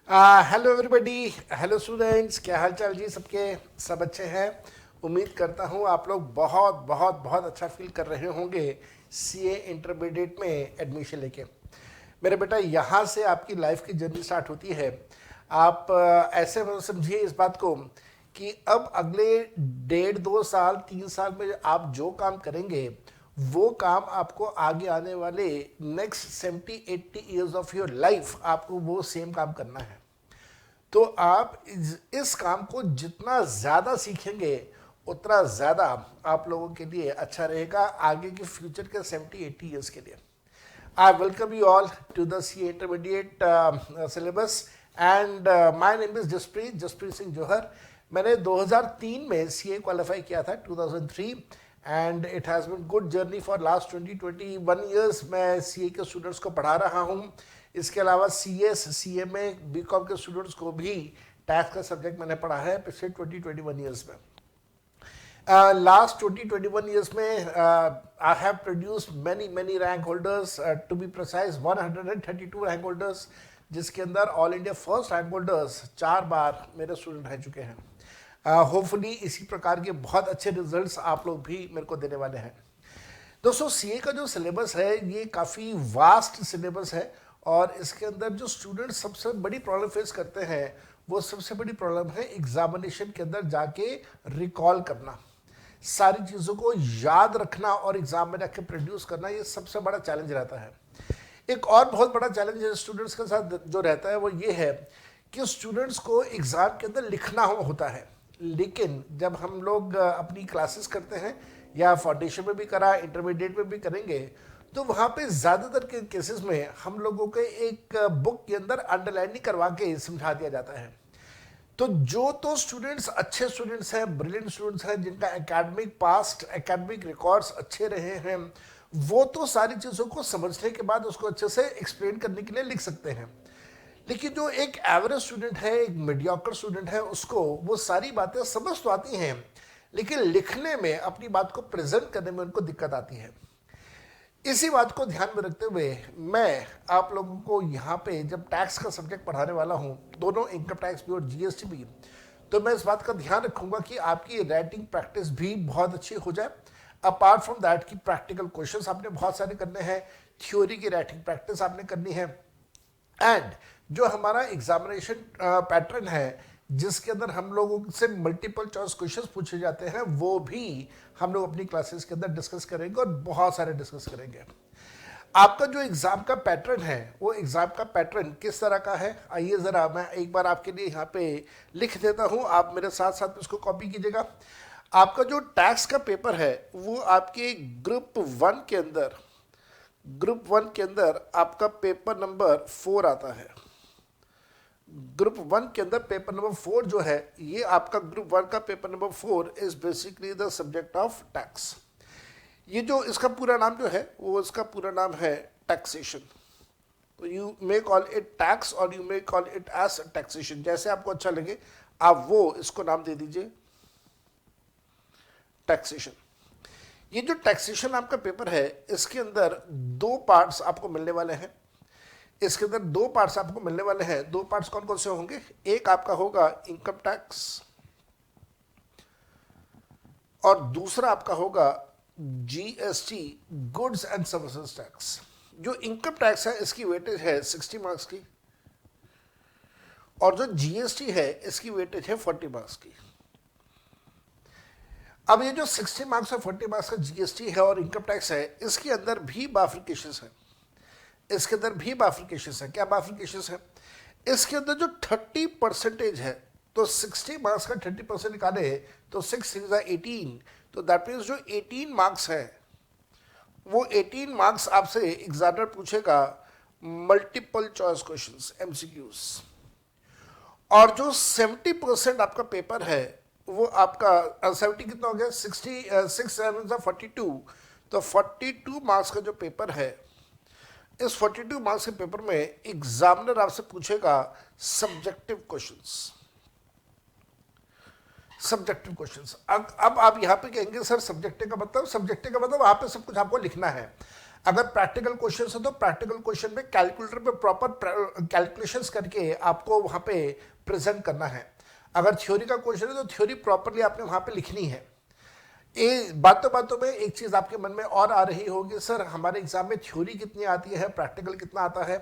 Hello everybody. Hello students, क्या हाल चाल जी सबके? सब अच्छे हैं। उम्मीद करता हूँ आप लोग बहुत बहुत बहुत अच्छा फील कर रहे होंगे सीए इंटरमीडिएट में एडमिशन लेके। मेरे बेटा, यहाँ से आपकी लाइफ की जर्नी स्टार्ट होती है। आप ऐसे मतलब समझिए इस बात को कि अब अगले 1.5 2 साल 3 साल में आप जो काम करेंगे वो काम आपको आगे आने वाले next 70 80 years of your life आपको वो सेम काम करना है। तो आप इस काम को जितना ज़्यादा सीखेंगे उतना ज़्यादा आप लोगों के लिए अच्छा रहेगा आगे के फ्यूचर के 70 80 ईयर्स के लिए। I welcome you all to the C intermediate syllabus and my name is Jaspreet Singh Johar. मैंने 2003 में सीए क्वालिफाई किया था, 2003, and it has been good journey for last 20 21 years. मैं सीए के स्टूडेंट्स को पढ़ा रहा हूँ। इसके अलावा सीएस सीएमए बीकॉम के स्टूडेंट्स को भी टैक्स का सब्जेक्ट मैंने पढ़ा है पिछले 20 21 ईयर्स में। लास्ट 20 21 ईयर्स में I have produced many rank holders, to be precise 132 rank holders, जिसके अंदर all India first rank holders 4 बार मेरे स्टूडेंट रह चुके हैं। होपफुली इसी प्रकार के बहुत अच्छे रिजल्ट्स आप लोग भी मेरे को देने वाले हैं। दोस्तों, सीए का जो सिलेबस है ये काफ़ी वास्ट सिलेबस है और इसके अंदर जो स्टूडेंट सबसे बड़ी प्रॉब्लम फेस करते हैं वो सबसे बड़ी प्रॉब्लम है एग्जामिनेशन के अंदर जाके रिकॉल करना, सारी चीज़ों को याद रखना और एग्जाम में जाके प्रोड्यूस करना। ये सबसे बड़ा चैलेंज रहता है। एक और बहुत बड़ा चैलेंज स्टूडेंट्स के साथ जो रहता है वो ये है कि स्टूडेंट्स को एग्ज़ाम के अंदर लिखना होता है, लेकिन जब हम लोग अपनी क्लासेस करते हैं या फाउंडेशन में भी करा, इंटरमीडिएट में भी करेंगे, तो वहाँ पे ज़्यादातर के केसेस में हम लोगों के एक बुक के अंदर अंडरलाइनिंग करवा के समझा दिया जाता है। तो जो तो स्टूडेंट्स अच्छे स्टूडेंट्स हैं, ब्रिलियंट स्टूडेंट्स हैं, जिनका एकेडमिक पास्ट एकेडमिक रिकॉर्ड्स अच्छे रहे हैं, वो तो सारी चीज़ों को समझने के बाद उसको अच्छे से एक्सप्लेन करने के लिए लिख सकते हैं। लेकिन जो एक एवरेज स्टूडेंट है, एक मीडियोकर स्टूडेंट है, उसको वो सारी बातें समझ तो आती हैं लेकिन लिखने में, अपनी बात को प्रेजेंट करने में उनको दिक्कत आती है। इसी बात को ध्यान में रखते हुए मैं आप लोगों को यहाँ पे जब टैक्स का सब्जेक्ट पढ़ाने वाला हूँ, दोनों इनकम टैक्स भी और जीएसटी भी, तो मैं इस बात का ध्यान रखूंगा कि आपकी राइटिंग प्रैक्टिस भी बहुत अच्छी हो जाए। अपार्ट फ्रॉम दैट कि प्रैक्टिकल क्वेश्चंस आपने बहुत सारे करने हैं, थ्योरी की राइटिंग प्रैक्टिस आपने करनी है, एंड जो हमारा एग्जामिनेशन पैटर्न है जिसके अंदर हम लोगों से मल्टीपल चॉइस क्वेश्चंस पूछे जाते हैं, वो भी हम लोग अपनी क्लासेस के अंदर डिस्कस करेंगे और बहुत सारे डिस्कस करेंगे। आपका जो एग्जाम का पैटर्न है वो एग्जाम का पैटर्न किस तरह का है, आइए ज़रा मैं एक बार आपके लिए यहाँ पे लिख देता हूँ, आप मेरे साथ साथ इसको कॉपी कीजिएगा। आपका जो टैक्स का पेपर है वो आपके ग्रुप 1 के अंदर आपका पेपर नंबर 4 आता है। ग्रुप 1 के अंदर पेपर नंबर 4 जो है, ये आपका ग्रुप 1 का paper number 4 is basically the subject of tax. ये जो इसका पूरा नाम जो है वो इसका पूरा नाम है टैक्सेशन। तो you may call it tax और you may call it as taxation, जैसे आपको अच्छा लगे आप वो इसको नाम दे दीजिए, टैक्सेशन। ये जो टैक्सेशन आपका पेपर है इसके अंदर 2 पार्ट्स आपको मिलने वाले हैं। इसके अंदर 2 पार्ट्स आपको मिलने वाले हैं। 2 पार्ट्स कौन कौन से होंगे? एक आपका होगा इनकम टैक्स और दूसरा आपका होगा GST, goods and services tax. जो इनकम टैक्स है इसकी वेटेज है 60 मार्क्स की और जो जीएसटी है इसकी वेटेज है 40 मार्क्स की। अब ये जो 60 मार्क्स और 40 मार्क्स का जीएसटी है और इनकम टैक्स है, इसके अंदर भी बाइफरकेशंस है। इसके अंदर भी बाइफरकेशंस है। क्या बाइफरकेशंस है? इसके अंदर जो 30% है, तो 60 मार्क्स का 30% निकाले तो 6 6 18, तो दैट मीन्स जो 18 मार्क्स है वो 18 मार्क्स आपसे एग्जामिनर पूछेगा मल्टीपल चॉइस क्वेश्चंस, एमसीक्यूज। और जो 70% आपका पेपर है वो आपका 70 कितना हो गया, 6 7 42, तो 42 मार्क्स का जो पेपर है, इस 42 मार्क्स के पेपर में एग्जामिनर आपसे पूछेगा सब्जेक्टिव क्वेश्चंस। Subjective questions. अब आप यहाँ पे कहेंगे सर सब्जेक्टिव का मतलब, सब्जेक्टिव का मतलब वहाँ पे सब कुछ आपको लिखना है। अगर प्रैक्टिकल क्वेश्चन है तो प्रैक्टिकल क्वेश्चन में कैलकुलेटर पे प्रॉपर कैलकुलेशंस करके आपको वहां पे प्रेजेंट करना है। अगर थ्योरी का क्वेश्चन है तो थ्योरी प्रॉपरली आपने वहां पे लिखनी है। बातों बातों में एक चीज आपके मन में और आ रही होगी, सर हमारे एग्जाम में थ्योरी कितनी आती है, प्रैक्टिकल कितना आता है।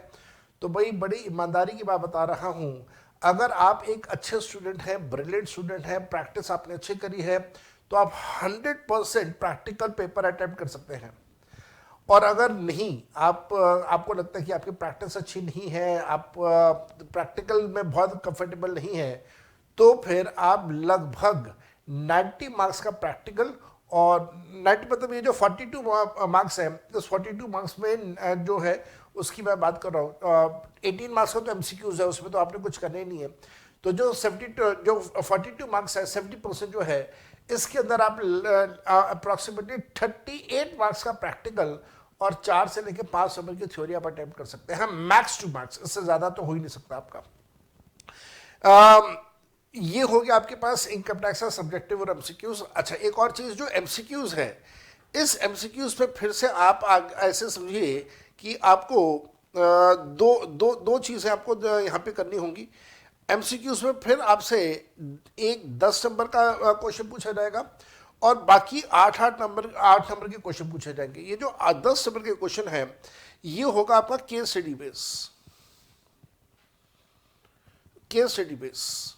तो भाई बड़ी ईमानदारी की बात बता रहा हूं, अगर आप एक अच्छे स्टूडेंट हैं, ब्रिलियंट स्टूडेंट हैं, प्रैक्टिस आपने अच्छी करी है, तो आप 100% प्रैक्टिकल पेपर अटेम्प्ट कर सकते हैं। और अगर नहीं, आपको लगता है कि आपकी प्रैक्टिस अच्छी नहीं है, आप प्रैक्टिकल में बहुत कंफर्टेबल नहीं है, तो फिर आप लगभग 90 मार्क्स का प्रैक्टिकल और 90 मतलब ये जो 42 मार्क्स है, इस 42 मार्क्स में जो है उसकी मैं बात कर रहा हूँ, 18 मार्क्स का तो एमसीक्यूज है, उसमें तो आपने कुछ करना ही नहीं है। तो जो 42 मार्क्स है, 70% जो है, इसके अंदर आप अप्रॉक्सीमेटली 38 मार्क्स का प्रैक्टिकल और 4 से लेकर 5 नंबर की थ्योरी आप अटेम्प्ट कर सकते हैं, मैक्स टू मैक्स, इससे ज्यादा तो हो ही नहीं सकता आपका। ये हो गया आपके पास इनकम टैक्स का सब्जेक्टिव और एमसीक्यूज। अच्छा, एक और चीज जो एमसीक्यूज है, इस एमसीक्यूज पे फिर से आप ऐसे समझिए कि आपको दो चीजें आपको यहाँ पे करनी होंगी। एमसीक्यूज में फिर आपसे एक 10 नंबर का क्वेश्चन पूछा जाएगा और बाकी 8 नंबर के क्वेश्चन पूछे जाएंगे। ये जो 10 नंबर के क्वेश्चन है, ये होगा आपका केस स्टडी बेस।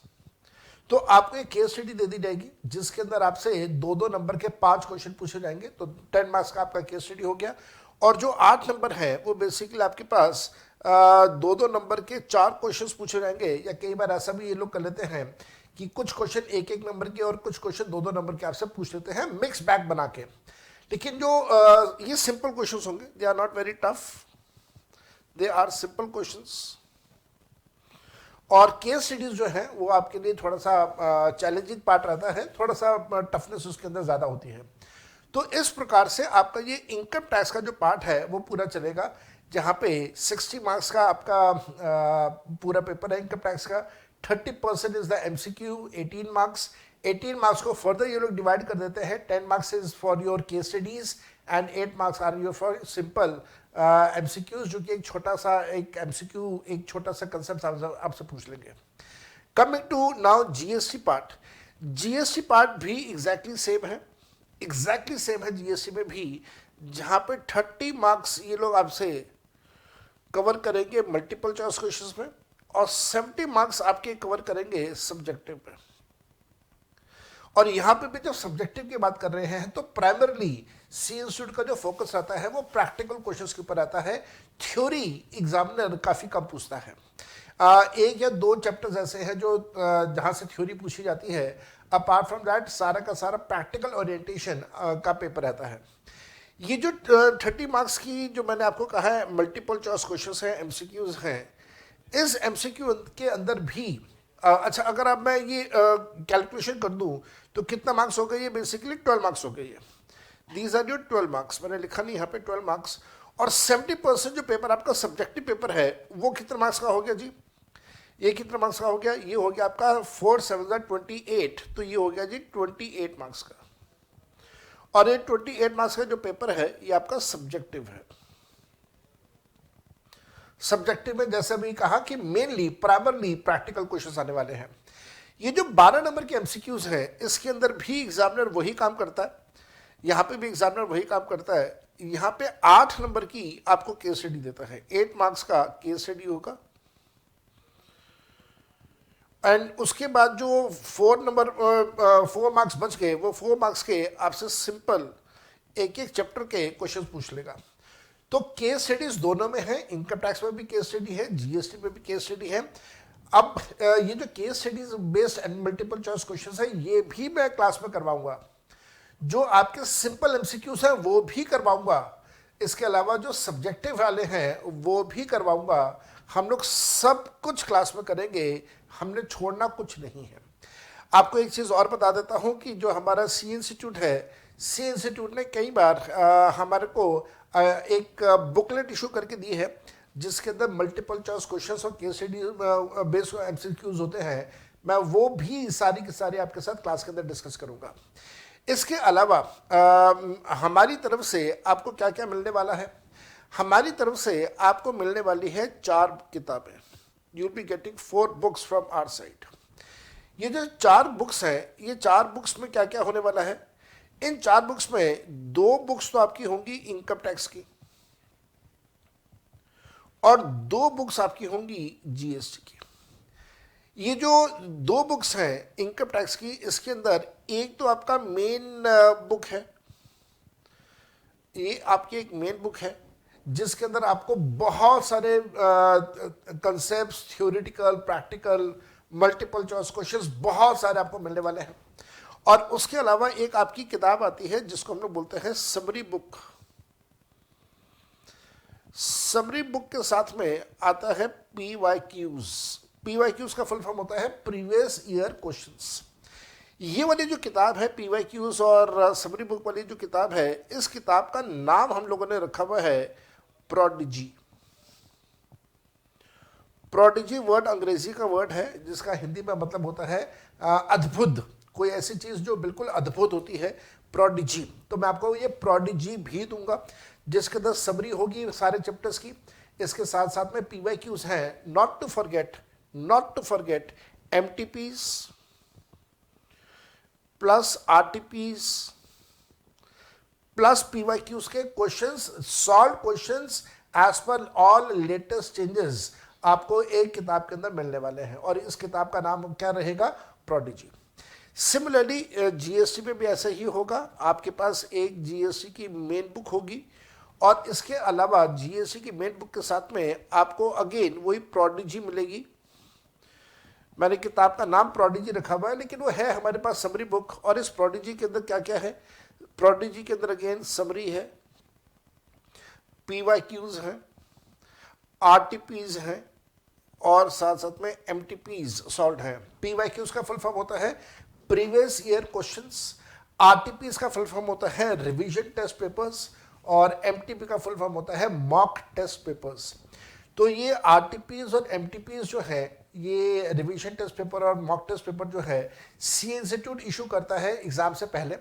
तो आपको एक केस स्टडी दे दी जाएगी जिसके अंदर आपसे 2-2 नंबर के 5 क्वेश्चन पूछे जाएंगे, तो 10 मार्क्स का आपका केस स्टडी हो गया। और जो 8 नंबर है वो बेसिकली आपके पास 2-2 नंबर के 4 क्वेश्चंस पूछे जाएंगे, या कई बार ऐसा भी ये लोग कर लेते हैं कि कुछ क्वेश्चन 1-1 नंबर के और कुछ क्वेश्चन 2-2 नंबर के आपसे पूछ लेते हैं, मिक्स बैग बना के। लेकिन जो ये सिंपल क्वेश्चंस होंगे, they are not very tough, they are simple questions. और केस स्टडीज जो है वो आपके लिए थोड़ा सा चैलेंजिंग पार्ट रहता है, थोड़ा सा टफनेस उसके अंदर ज़्यादा होती है। तो इस प्रकार से आपका ये इनकम टैक्स का जो पार्ट है वो पूरा चलेगा, जहाँ पे 60 मार्क्स का आपका पूरा पेपर है इनकम टैक्स का। 30% is the MCQ, 18 marks. 18 marks को फर्दर ये लोग डिवाइड कर देते हैं, 10 marks is for your case studies and 8 marks are your for simple MCQs, जो कि एक छोटा सा कंसेप्ट आपसे पूछ लेंगे। Coming to now GST part. GST part भी एग्जैक्टली सेम है जीएसटी में भी, जहां पे 30 मार्क्स ये लोग आपसे कवर करेंगे मल्टीपल चॉइस क्वेश्चंस में, और 70 मार्क्स आपके कवर करेंगे सब्जेक्टिव में। और यहां पे भी जब सब्जेक्टिव की बात कर रहे हैं तो प्राइमरली सी इंस्टीट्यूट का जो फोकस रहता है वो प्रैक्टिकल क्वेश्चंस के ऊपर रहता है। थ्योरी एग्जामिनर काफी कम पूछता है। 1 या 2 चैप्टर्स ऐसे हैं जो जहां से थ्योरी पूछी जाती है, अपार्ट फ्रॉम दैट सारा का सारा प्रैक्टिकल ओरिएंटेशन का पेपर रहता है। ये जो 30 मार्क्स की जो मैंने आपको कहा है मल्टीपल चॉइस क्वेश्चंस हैं, एमसीक्यूज हैं, इस एमसीक्यू के अंदर भी अच्छा, अगर अब मैं ये कैलकुलेशन कर दूं तो कितना मार्क्स हो गए, ये बेसिकली 12 मार्क्स हो गए। ये दीज आर योर 12 मार्क्स, मैंने लिखा नहीं यहाँ पे 12 मार्क्स। और 70% जो पेपर आपका सब्जेक्टिव पेपर है वो कितने मार्क्स का हो गया जी, ये कितने मार्क्स का हो गया, ये हो गया आपका 4 7 28, तो ये हो गया जी 28 मार्क्स का। और ये 28 मार्क्स का जो पेपर है ये आपका सब्जेक्टिव है। सब्जेक्टिव में जैसे भी कहा कि मेनली प्राइमरली प्रैक्टिकल क्वेश्चंस आने वाले हैं। ये जो 12 नंबर के एमसीक्यूज हैं, इसके अंदर भी एग्जामिनर वही काम करता है, यहाँ पे भी एग्जामिनर वही काम करता है। यहाँ पे 8 नंबर की आपको केस स्टडी देता है, 8 मार्क्स का केस स्टडी होगा। एंड उसके बाद जो 4 मार्क्स बच गए, वो 4 मार्क्स के आपसे सिंपल एक चैप्टर के क्वेश्चन पूछ लेगा। तो केस स्टडीज दोनों में है, इनकम टैक्स में भी केस स्टडी है, जीएसटी में भी केस स्टडी है। अब ये जो case studies based and multiple choice questions है, ये भी मैं क्लास में करवाऊंगा। जो आपके सिंपल एमसीक्यूज हैं वो भी करवाऊंगा, इसके अलावा जो सब्जेक्टिव वाले हैं वो भी करवाऊंगा। हम लोग सब कुछ क्लास में करेंगे, हमने छोड़ना कुछ नहीं है। आपको एक चीज़ और बता देता हूं कि जो हमारा सी इंस्टीट्यूट है, सी इंस्टीट्यूट ने कई बार हमारे को एक बुकलेट इशू करके दी है, जिसके अंदर मल्टीपल चॉइस क्वेश्चंस और केस स्टडी बेस्ड एमसीक्यूज होते हैं। मैं वो भी सारी की सारी आपके साथ क्लास के अंदर डिस्कस करूंगा। इसके अलावा हमारी तरफ से आपको क्या क्या मिलने वाला है, हमारी तरफ से आपको मिलने वाली है 4 किताबें। You be getting 4 books from our side. ये जो 4 बुक्स हैं, ये 4 बुक्स में क्या क्या होने वाला है? इन 4 बुक्स में 2 बुक्स तो आपकी होंगी इनकम टैक्स की और 2 बुक्स आपकी होंगी जीएसटी की। ये जो 2 बुक्स हैं इनकम टैक्स की, इसके अंदर एक तो आपका मेन बुक है, ये आपकी एक मेन बुक है जिसके अंदर आपको बहुत सारे concepts, theoretical, practical, multiple choice questions बहुत सारे आपको मिलने वाले हैं। और उसके अलावा एक आपकी किताब आती है जिसको हम लोग बोलते हैं समरी बुक। समरी बुक के साथ में आता है PYQs। PYQs का फुल फॉर्म होता है प्रीवियस ईयर क्वेश्चंस। ये वाली जो किताब है PYQs और समरी बुक वाली जो किताब है, इस किताब का नाम हम लोगों ने रखा हुआ है प्रोडिजी। प्रोडिजी वर्ड अंग्रेजी का वर्ड है जिसका हिंदी में मतलब होता है अद्भुत, कोई ऐसी चीज जो बिल्कुल अद्भुत होती है, प्रोडिजी। तो मैं आपको ये प्रोडिजी भी दूंगा जिसके अंदर समरी होगी सारे चैप्टर्स की। इसके साथ साथ में PYQs हैं, not to forget MTPs plus RTPs plus PYQs के questions, solve questions as per all latest changes आपको एक किताब के अंदर मिलने वाले हैं और इस किताब का नाम क्या रहेगा? प्रोडिजी। सिमिलरली जीएसटी में भी ऐसा ही होगा, आपके पास एक जीएसटी की मेन बुक होगी और इसके अलावा जीएसटी की मेन बुक के साथ में आपको अगेन वही प्रोडिजी मिलेगी। मैंने किताब का नाम प्रोडिजी रखा हुआ है लेकिन वो है हमारे पास समरी बुक। और इस प्रोडिजी के अंदर क्या क्या है? प्रोडिजी के अंदर अगेन समरी है, PYQs हैं, RTPs हैं और साथ साथ में MTPs सॉल्व हैं। PYQs का फुल फॉर्म होता है प्रीवियस ईयर क्वेश्चंस, RTPs का फुल फॉर्म होता है रिवीजन टेस्ट पेपर्स और MTP का फुल फॉर्म होता है मॉक टेस्ट पेपर्स। तो ये RTPs और MTPs जो है, ये रिवीजन टेस्ट पेपर और मॉक टेस्ट पेपर जो है सी इंस्टीट्यूट इशू करता है एग्जाम से पहले।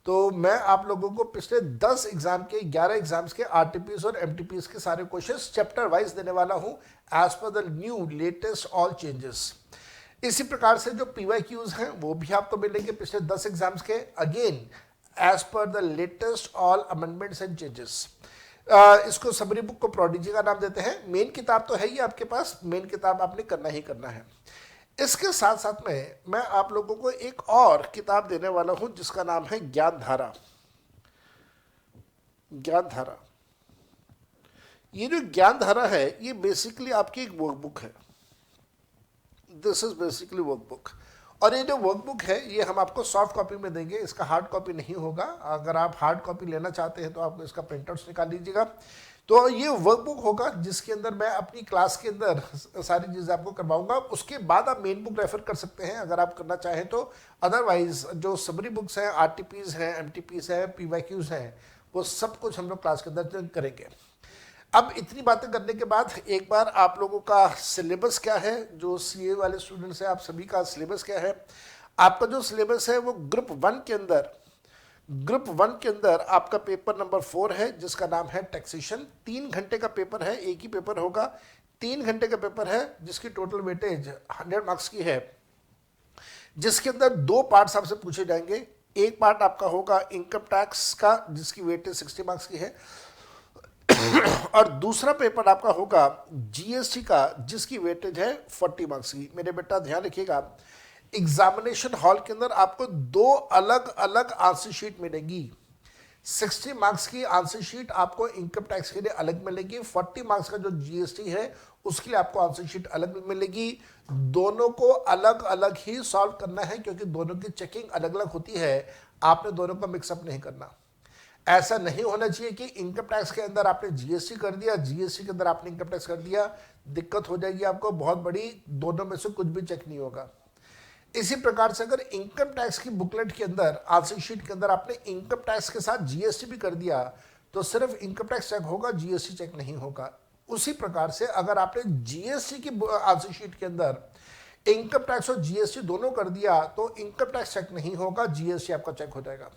तो मैं आप लोगों को पिछले 10 एग्जाम के 11 एग्जाम्स के RTPs और MTPs के सारे क्वेश्चंस चैप्टर वाइज देने वाला हूं as per the new latest all changes. इसी प्रकार से जो PYQs हैं वो भी आपको मिलेंगे पिछले 10 एग्जाम्स के, again as per the latest all amendments and changes. इसको समरी बुक को प्रोडिजी का नाम देते हैं। मेन किताब तो है ही आपके पास, मेन किताब आपने करना ही करना है। इसके साथ साथ में मैं आप लोगों को एक और किताब देने वाला हूं जिसका नाम है ज्ञानधारा। ज्ञानधारा, ये जो ज्ञानधारा है ये बेसिकली आपकी एक वर्कबुक है। This is basically workbook. और ये जो वर्कबुक है ये हम आपको सॉफ्ट कॉपी में देंगे, इसका हार्ड कॉपी नहीं होगा। अगर आप हार्ड कॉपी लेना चाहते हैं तो आप इसका प्रिंटआउट्स निकाल लीजिएगा। तो ये वर्कबुक होगा जिसके अंदर मैं अपनी क्लास के अंदर सारी चीज़ें आपको करवाऊंगा। उसके बाद आप मेन बुक रेफर कर सकते हैं अगर आप करना चाहें तो। अदरवाइज जो समरी बुक्स हैं, RTPs हैं, MTPs हैं, PYQs हैं, वो सब कुछ हम लोग क्लास के अंदर करेंगे। अब इतनी बातें करने के बाद एक बार आप लोगों का सिलेबस क्या है, जो CA वाले स्टूडेंट्स हैं आप सभी का सिलेबस क्या है। आपका जो सिलेबस है वो ग्रुप 1 के अंदर आपका पेपर नंबर 4 है जिसका नाम है टैक्सेशन। 3 घंटे का पेपर है, एक ही पेपर होगा, 3 घंटे का पेपर है जिसकी टोटल वेटेज 100 मार्क्स की है, जिसके अंदर 2 पार्ट्स आपसे पूछे जाएंगे। एक पार्ट आपका होगा इनकम टैक्स का जिसकी वेटेज 60 मार्क्स की है और दूसरा पेपर आपका होगा GST का जिसकी वेटेज है 40 मार्क्स की। मेरे बेटा ध्यान रखिएगा, एग्जामिनेशन हॉल के अंदर आपको 2 अलग अलग आंसर शीट मिलेगी। 60 मार्क्स की आंसर शीट आपको इनकम टैक्स के लिए अलग मिलेगी, 40 मार्क्स का जो GST है उसके लिए आपको आंसर शीट अलग मिलेगी। दोनों को अलग अलग ही सॉल्व करना है क्योंकि दोनों की चेकिंग अलग अलग होती है। आपने दोनों का मिक्सअप नहीं करना। ऐसा नहीं होना चाहिए कि इनकम टैक्स के अंदर आपने GST कर दिया, GST के अंदर आपने इनकम टैक्स कर दिया, दिक्कत हो जाएगी आपको बहुत बड़ी। दोनों में से कुछ भी चेक नहीं होगा। इसी प्रकार से अगर इनकम टैक्स की बुकलेट के अंदर, आंसर शीट के अंदर आपने इनकम टैक्स के साथ GST भी कर दिया तो सिर्फ इनकम टैक्स चेक होगा, GST चेक नहीं होगा। उसी प्रकार से अगर आपने GST की आंसर शीट के अंदर इनकम टैक्स और GST दोनों कर दिया तो इनकम टैक्स चेक नहीं होगा, GST आपका चेक हो जाएगा।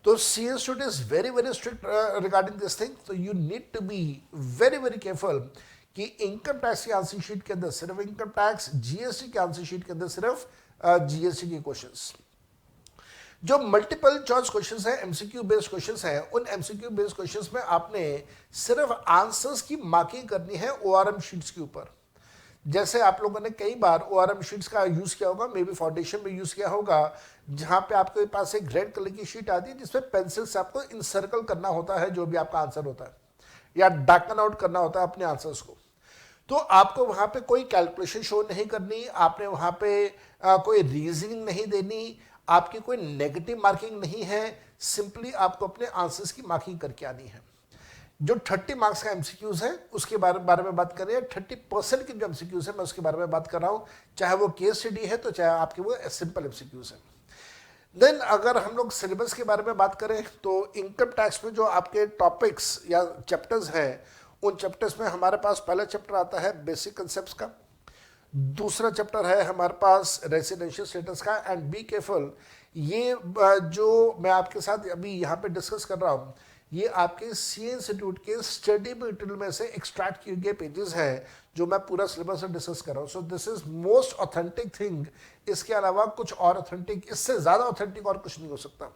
तो CA student is very very strict regarding this thing, so you need to be very very careful कि इनकम टैक्स की आंसर शीट के अंदर सिर्फ इनकम टैक्स, GST की आंसर शीट के अंदर सिर्फ GST के क्वेश्चंस। जो मल्टीपल चॉइस क्वेश्चंस हैं, MCQ बेस्ड क्वेश्चंस हैं, उन MCQ बेस्ड क्वेश्चंस में आपने सिर्फ आंसर्स की मार्किंग करनी है ORM शीट्स के ऊपर। जैसे आप लोगों ने कई बार ORM शीट्स का यूज किया होगा, मे बी फाउंडेशन में यूज किया होगा, जहां पे आपके पास एक रेड कलर की शीट आती है जिसमें पेंसिल से आपको इंसर्कल करना होता है जो भी आपका आंसर होता है, या डार्कन आउट करना होता है अपने आंसर्स को। तो आपको वहां पे कोई कैलकुलेशन शो नहीं करनी, आपने वहां पे कोई रीजनिंग नहीं देनी, आपकी कोई नेगेटिव मार्किंग नहीं है, सिंपली आपको अपने आंसर्स की मार्किंग करके आनी है। जो 30 मार्क्स का MCQs है उसके बारे में बात कर रहे हैं, 30% की जो MCQs है मैं उसके बारे में बात कर रहा हूं, चाहे वो केस स्टडी है तो चाहे आपके वो सिंपल MCQs है। देन अगर हम लोग सिलेबस के बारे में बात करें तो इनकम टैक्स में जो आपके टॉपिक्स या चैप्टर्स हैं, उन चैप्टर्स में हमारे पास पहला चैप्टर आता है बेसिक कंसेप्ट्स का, दूसरा चैप्टर है हमारे पास रेसिडेंशियल स्टेटस का। एंड बी केयरफुल, ये जो मैं आपके साथ अभी यहाँ पे डिस्कस कर रहा हूँ, ये आपके CA इंस्टीट्यूट के स्टडी मटेरियल में से एक्सट्रैक्ट किए गए पेजेस हैं जो मैं पूरा सिलेबस में डिस्कस कर रहा हूँ। So this is most authentic thing, इसके अलावा कुछ और ऑथेंटिक, इससे ज़्यादा ऑथेंटिक और कुछ नहीं हो सकता।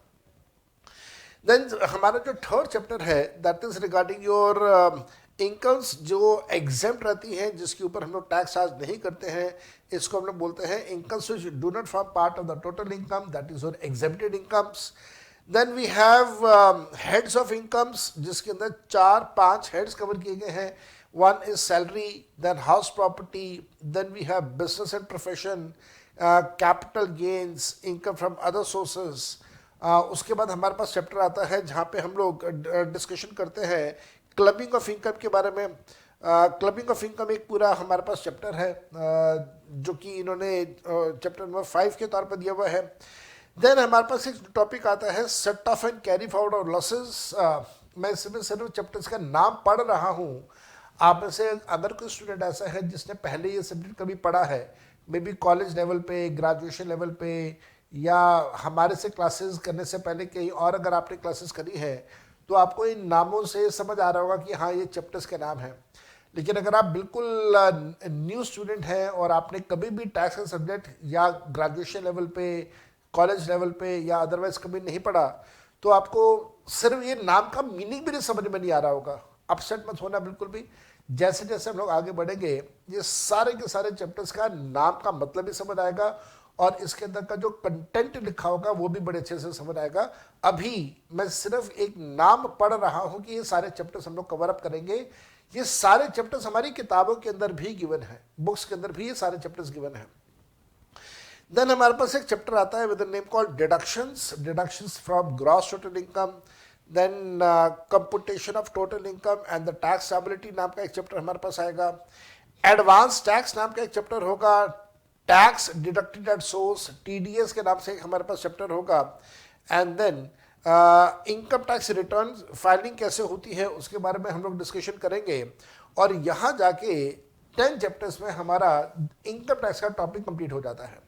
देन हमारा जो थर्ड चैप्टर है that is regarding your incomes जो एग्जेम्प्ट रहती हैं, जिसके ऊपर हम लोग टैक्स चार्ज नहीं करते हैं, इसको हम लोग बोलते हैं incomes which do not form part of the total income, that is your exempted incomes. Then we have heads of incomes, जिसके अंदर 4-5 हेड्स कवर किए गए हैं। One is salary, then house property, then we have business and profession, capital gains, income from other sources. उसके बाद हमारे पास chapter आता है जहाँ पे हम लोग डिस्कशन करते हैं क्लबिंग ऑफ इनकम के बारे में। क्लबिंग ऑफ इनकम एक पूरा हमारे पास चैप्टर है जो कि इन्होंने चैप्टर नंबर 5 के तौर पर दिया हुआ है। देन हमारे पास एक टॉपिक आता है set of and carry forward और लॉसेस। मैं इसमें सिर्फ चैप्टर्स का नाम पढ़ रहा हूँ, आप में से अगर कोई स्टूडेंट ऐसा है जिसने पहले ये सब्जेक्ट कभी पढ़ा है, मे बी कॉलेज लेवल पे, ग्रेजुएशन लेवल पे, या हमारे से क्लासेस करने से पहले कहीं और अगर आपने क्लासेस करी है, तो आपको इन नामों से समझ आ रहा होगा कि हाँ ये चैप्टर्स के नाम हैं। लेकिन अगर आप बिल्कुल न्यू स्टूडेंट हैं और आपने कभी भी टैक्स का सब्जेक्ट या ग्रेजुएशन लेवल पे, कॉलेज लेवल पे या अदरवाइज कभी नहीं पढ़ा, तो आपको सिर्फ ये नाम का मीनिंग भी नहीं समझ में नहीं आ रहा होगा। अपसेट मत होना बिल्कुल भी, जैसे जैसे हम लोग आगे बढ़ेंगे ये सारे के सारे चैप्टर्स का नाम का मतलब भी समझ आएगा और इसके अंदर का जो कंटेंट लिखा होगा वो भी बड़े अच्छे से समझ आएगा। अभी मैं सिर्फ एक नाम पढ़ रहा हूं कि ये सारे चैप्टर्स हम लोग कवर अप करेंगे। ये सारे चैप्टर्स हमारी किताबों के अंदर भी गिवन है, बुक्स के अंदर भी ये सारे चैप्टर्स गिवन है। देन हमारे पास एक चैप्टर आता है with the name called deductions from gross total income, then computation of total income and the tax stability नाम का एक चैप्टर हमारे पास आएगा। एडवांस टैक्स नाम का एक चैप्टर होगा। Tax deducted at source, TDS के नाम से हमारे पास चैप्टर होगा। And then income tax return filing कैसे होती है उसके बारे में हम लोग डिस्कशन करेंगे। और यहाँ जाके 10 चैप्टर्स में हमारा इनकम टैक्स का टॉपिक कंप्लीट हो जाता है।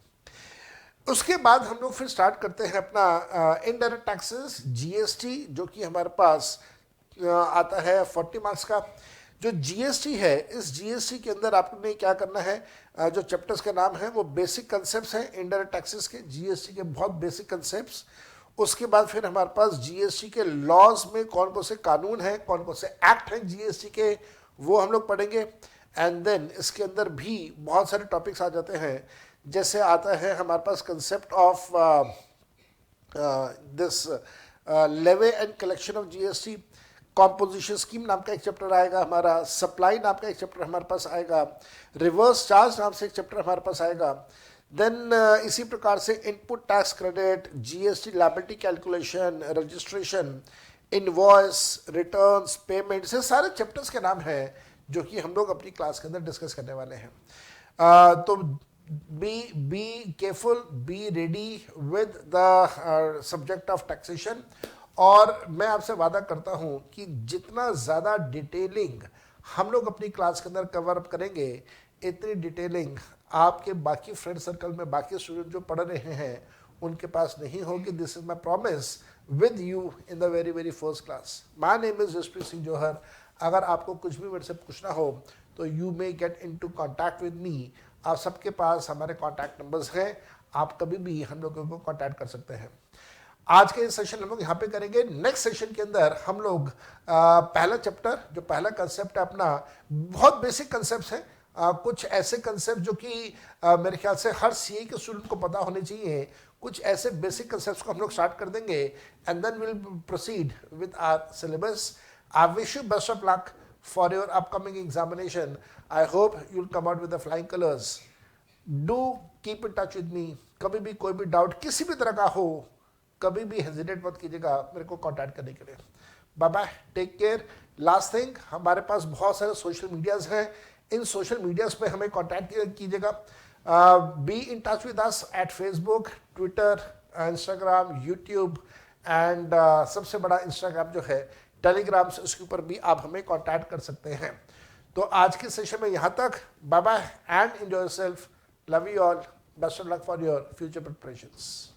उसके बाद हम लोग फिर स्टार्ट करते हैं अपना इनडायरेक्ट टैक्सेस, GST, जो कि हमारे पास आता है 40 मार्क्स का। जो GST है, इस GST के अंदर आपने क्या करना है, जो चैप्टर्स के नाम है वो बेसिक कंसेप्ट्स हैं इनडायरेक्ट टैक्सेस के, GST के बहुत बेसिक कंसेप्ट्स। उसके बाद फिर हमारे पास GST के लॉज में कौन कौन से कानून हैं, कौन कौन से एक्ट हैं GST के, वो हम लोग पढ़ेंगे। एंड देन इसके अंदर भी बहुत सारे टॉपिक्स आ जाते हैं, जैसे आता है हमारे पास कंसेप्ट ऑफ दिस लेवे and collection of GST, composition scheme नाम का एक चैप्टर आएगा हमारा, सप्लाई नाम का एक चैप्टर हमारे पास आएगा, रिवर्स चार्ज नाम से एक चैप्टर हमारे पास आएगा। देन इसी प्रकार से input tax credit, GST liability calculation, registration, invoice, returns, payment, ये सारे चैप्टर्स के नाम हैं जो कि हम लोग अपनी क्लास के अंदर डिस्कस करने वाले हैं। तो be careful, be ready with the subject of taxation. और मैं आपसे वादा करता हूं कि जितना ज़्यादा डिटेलिंग हम लोग अपनी क्लास के अंदर कवर अप करेंगे, इतनी डिटेलिंग आपके बाकी फ्रेंड सर्कल में बाकी स्टूडेंट जो पढ़ रहे हैं उनके पास नहीं होगी. This is my promise with you in the very very first class. My name is Jaspreet Singh Johar. अगर आपको कुछ भी मेरे से पूछना हो तो you may get into contact with me. आप सबके पास हमारे कॉन्टैक्ट नंबर्स हैं, आप कभी भी हम लोगों को कॉन्टैक्ट कर सकते हैं. आज के इस सेशन हम लोग यहाँ पे करेंगे. नेक्स्ट सेशन के अंदर हम लोग पहला चैप्टर, जो पहला कंसेप्ट है अपना, बहुत बेसिक कंसेप्ट है. कुछ ऐसे कंसेप्ट जो कि मेरे ख्याल से हर सीए के स्टूडेंट को पता होने चाहिए. कुछ ऐसे बेसिक कंसेप्ट्स को हम लोग स्टार्ट कर देंगे and then will proceed with our syllabus. I wish you best of luck for your upcoming examination. I hope you will come out with the flying colours. Do keep in touch with me. कभी भी कोई भी doubt किसी भी तरह का हो, कभी भी हेजिटेट मत कीजिएगा मेरे को कांटेक्ट करने के लिए. Bye bye, take care. Last thing, हमारे पास बहुत सारे सोशल मीडियाज हैं. इन सोशल मीडियाज पे हमें कांटेक्ट कीजिएगा. Be in touch with us at Facebook, Twitter, Instagram, YouTube and सबसे बड़ा इंस्टाग्राम जो है टेलीग्राम से, उसके ऊपर भी आप हमें कांटेक्ट कर सकते हैं. तो आज के सेशन में यहाँ तक. Bye bye and enjoy yourself. Love you all. Best of luck for your future preparations.